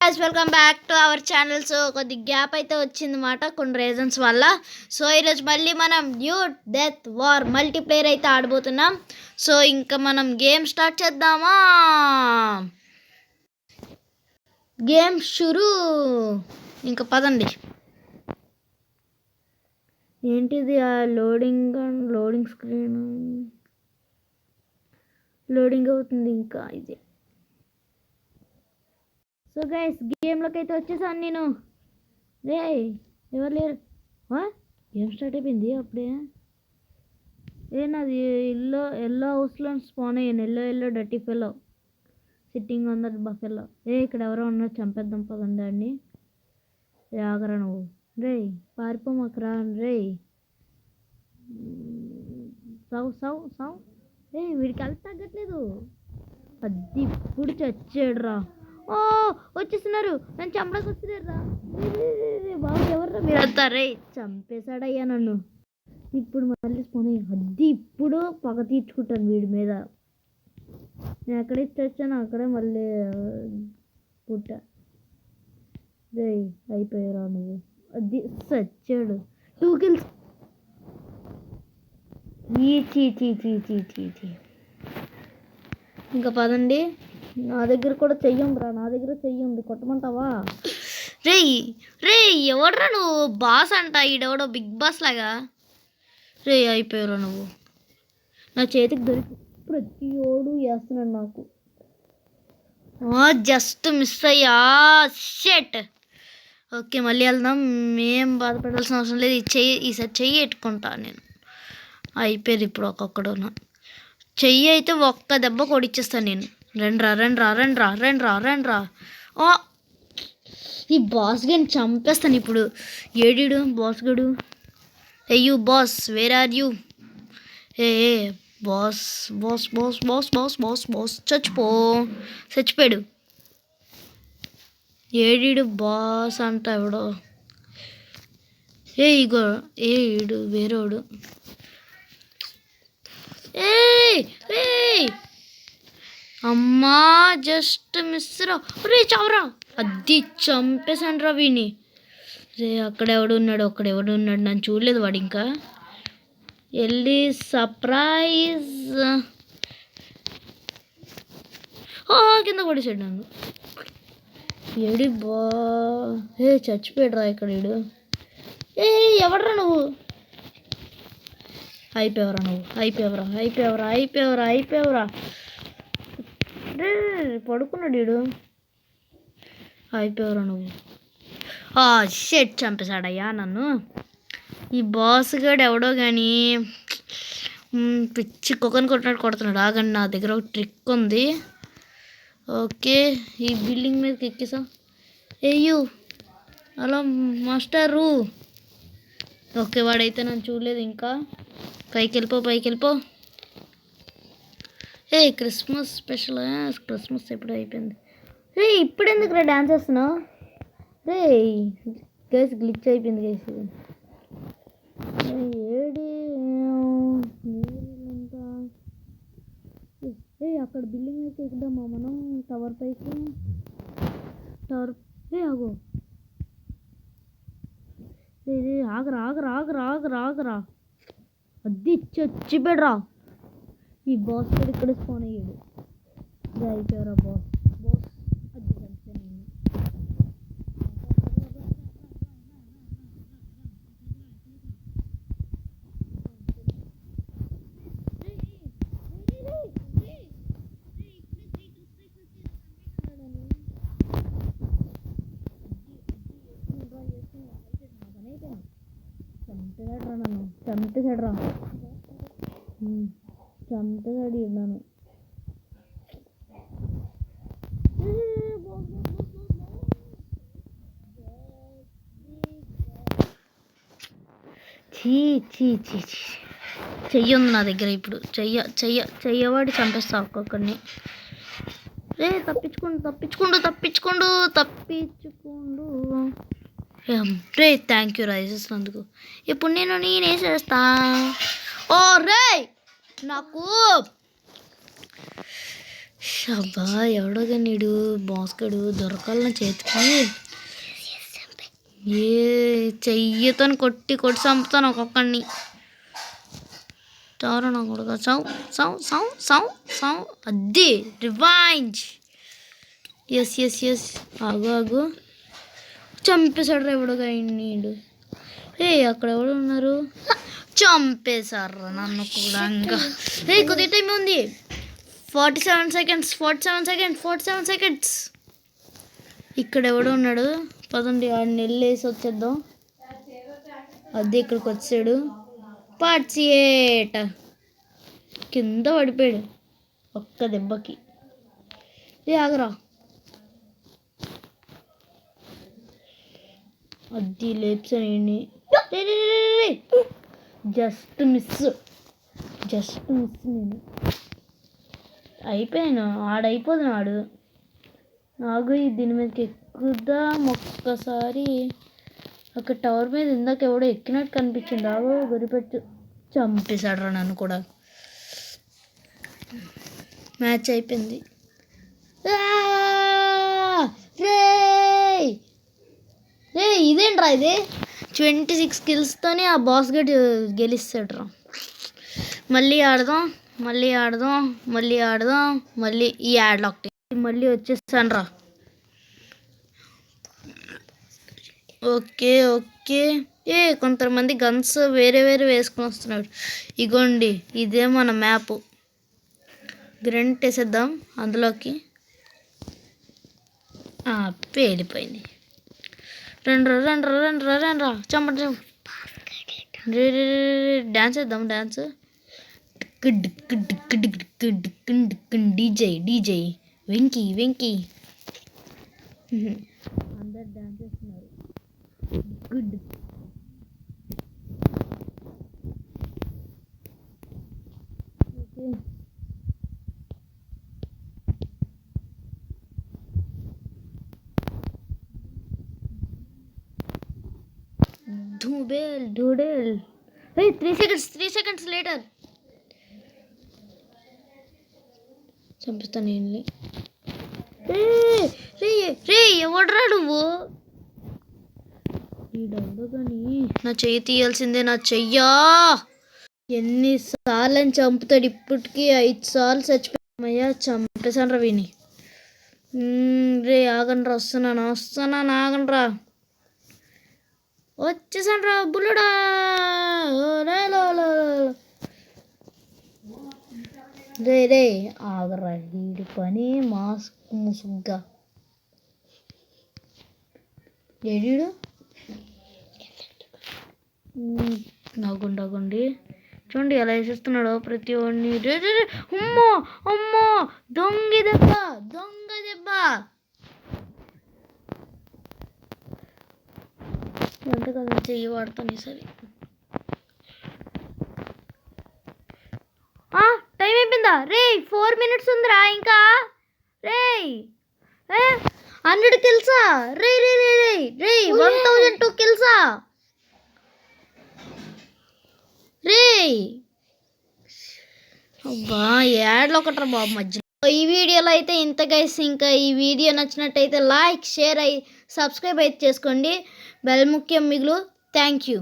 Welcome back to our channel. So కొద్ది gap అయితే వచ్చిందన్నమాట కొన్ని రీజన్స్ వల్ల. సో ఈరోజు మళ్ళీ మనం న్యూ డెత్ వార్ మల్టీప్లేయర్ అయితే ఆడబోతున్నాం. సో ఇంకా మనం గేమ్ స్టార్ట్ చేద్దామా? గేమ్ షురూ. ఇంకా పదండి. ఏంటిది ఆ లోడింగ్ స్క్రీన్ లోడింగ్ అవుతుంది ఇంకా ఇది. సో గైస్ గేమ్లోకి అయితే వచ్చేసాను నేను. రే ఎవరు లేరు. గేమ్ స్టార్ట్ అయిపోయింది అప్పుడే. నాది ఎల్లో హౌస్లో స్పాన్ అయ్యాను. Yellow dirty fellow sitting on that buffalo. ఇక్కడ ఎవరో ఉన్నారు, చంపేద్దాం పదండి దాన్ని. ఆగరా నువ్వు. రే పారిపోమాకరా. రే సావు. వీడికి కలిసి తగ్గట్లేదు. అది ఇప్పుడు చచ్చాడురా. వచ్చేస్తున్నారు, నన్ను చంపడానికి వస్తున్నారా. బాబు ఎవర్రా మీరు అంతా? రే చంపేశాడయ్యా నన్ను. ఇప్పుడు మళ్ళీ స్పాన్ అయ్యా. అది ఇప్పుడు పగ తీర్చుకుంటాను వీడి మీద. నేను ఎక్కడ ఇచ్చొచ్చాను అక్కడే మళ్ళీ పుట్టా. రే అయిపోయారా నువ్వు. అది చచ్చాడు. 2 kills. చీ. ఇంకా పదండి. నా దగ్గర కూడా చెయ్యంరా. నా దగ్గర చెయ్యండి, కొట్టమంటావా? రే ఎవడ్రా నువ్వు? బాస్ అంట ఈడెవడో బిగ్ బాస్ లాగా. రే అయిపోయారా నువ్వు. నా చేతికి దొరికి ప్రతి ఓడు వేస్తున్నాడు నాకు. జస్ట్ మిస్ అయ్యా. షెట్. ఓకే మళ్ళీ వెళ్దాం. ఏం బాధపడాల్సిన అవసరం లేదు. ఈసారి చెయ్యి ఎట్టుకుంటా నేను. అయిపోయారు ఇప్పుడు ఒక్కొక్కడు. చెయ్యి అయితే ఒక్క దెబ్బ కొడిచ్చేస్తాను నేను. రండ్రా. ఈ బాస్ గని చంపేస్తాను ఇప్పుడు. ఏడీడు బాస్ గడు. You boss, where are you? Boss చచ్చిపోయాడు. ఏడీడు బాస్ అంట ఎవడో. ఇగో ఈడు వేరేవాడు. అమ్మా జస్ట్ మిస్ రా. రే చావరా. అది చంపేశాను రా వీడిని. రే అక్కడెవడు ఉన్నాడు నన్ను చూడలేదు వాడు. ఇంకా వెళ్ళి సర్ప్రైజ్ కింద పడేసాడు నన్ను. ఏడి చచ్చిపోయాడు రా ఇక్కడ వీడు. ఎవడరా నువ్వు? అయిపోయావరా. పడుకున్నాడు వీడు. అయిపోయావరా నువ్వు. షెట్ చంపేశాడయ్యా నన్ను. ఈ బాస్ గాడు ఎవడో కానీ పిచ్చి కుక్కని కొడుతున్నాడు. ఆగండి, నా దగ్గర ఒక ట్రిక్ ఉంది. ఓకే ఈ బిల్డింగ్ మీదకి ఎక్కేసా. Hello master. ఓకే వాడైతే నన్ను చూడలేదు ఇంకా. పైకి వెళ్ళిపో. Christmas special. క్రిస్మస్ ఎప్పుడు అయిపోయింది. ఇప్పుడు ఎందుకు రా డాన్స్ చేస్తున్నావు? గైస్ గ్లిచ్ అయిపోయింది గైస్. అక్కడ బిల్డింగ్ అయితే ఎక్కుదామా మనం? టవర్ పైకి. ఆగో. ఆగరా. అది చచ్చిపోయాడురా. ఈ బాస్ కూడా ఇక్కడ స్పాన్ అయ్యాడు. అయిపోయారా బాస్. అది చంపాను. చంపేశాడు నన్ను. చీ చెయ్యి నా దగ్గర ఇప్పుడు. చెయ్యవాడి చంపేస్తా ఒక్కొక్కడిని. తప్పించుకోండు. రే థ్యాంక్ యూ రాజేసినందుకు. ఇప్పుడు నేనే చేస్తా. నాకు అబ్బా ఎవడో నీడు బాస్కడు దొరకాల చేతికి. ఏ చెయ్యతో కొట్టి చంపుతాను ఒక్కొక్కడిని. చవరా నా కొడుక సౌ సౌ సౌ సౌ సౌ. అద్ది రివైంజ్. Yes yes yes. ఆగు ఆగు. చంపేశాడు ఎవడోగా నీడు. అక్కడ ఎవరు ఉన్నారు? చంపేశారు నన్ను కూడా. ఇంకా కొద్ది టైం ఉంది. 47 seconds 47 seconds. ఇక్కడ ఎవడో ఉన్నాడు. పదండి ఆడిని వెళ్ళేసి వచ్చేద్దాం. అది ఇక్కడికి వచ్చాడు. పార్టిసియేట్. కింద పడిపోయాడు ఒక్క దెబ్బకి. ఆగరా. అది లేపుసాను. జస్ట్ మిస్ నేను అయిపోయాను. ఆడైపోతున్నాడు. నాకు దీని మీదకి ఎక్కుదాం ఒక్కసారి. అక్కడ టవర్ మీద ఇందాక ఎవడో ఎక్కినట్టు కనిపించింది. ఆగో గురిపెట్టు. చంపేశాడు నన్ను కూడా. మ్యాచ్ అయిపోయింది. ఇదేంట్రా ఇది? 26 kills ఆ బాస్ గడ్ గెలిస్తాడు రా. మళ్ళీ ఆడదాం. మళ్ళీ ఈ యాడ్లో ఒకటి మళ్ళీ వచ్చేస్తాను రా. ఓకే కొంతమంది గన్స్ వేరే వేసుకొని వస్తున్నాడు. ఇగోండి ఇదే మన మ్యాప్. గ్రెంట్ వేసేద్దాం అందులోకి. పేలిపోయింది. రండ్రా చంపండి. డ్యాన్స్ వేద్దాం. డ్యాన్స్ డీజే వెంకీ అందరు డ్యాన్స్ చేస్తున్నారు. గుడ్. ఢూడేల్. 3 seconds later. చంపిస్తాను నేను. ఎవడరా నువ్వు? ఈడెవడో కానీ నా చెయ్యి తీయాల్సిందే. నా చెయ్యా ఎన్నిసార్లు అని చంపుతాడు. ఇప్పటికీ 5 సార్లు చచ్చిపోయామయ్యా. చంపేశాను రా వీని. ఆగండ్రా. వస్తున్నాను ఆగండ్రా. వచ్చేసాను రా బుల్లుడా. రే ఆగరా. వీడి పని మాస్క్ ముసుగ్గా. ఏడీడు నాగుండి చూడండి ఎలా వేసేస్తున్నాడో ప్రతి వాడిని. అమ్మో దొంగ దెబ్బ. ఎంత కదా చెయ్యి వాడతాను ఈసారి. టైం అయిపోయిందా? 4 minutes ఉందిరా ఇంకా. 100 kills. 1002 kills. అబ్బా యాడ్లో ఒకట్రా బాబు మధ్యలో. ఈ వీడియోలో అయితే ఇంత గైస్. ఇంకా ఈ వీడియో నచ్చినట్టయితే లైక్, షేర్, సబ్స్క్రైబ్ అయితే చేసుకోండి. బెల్ ముఖ్యం మిగులు. Thank you.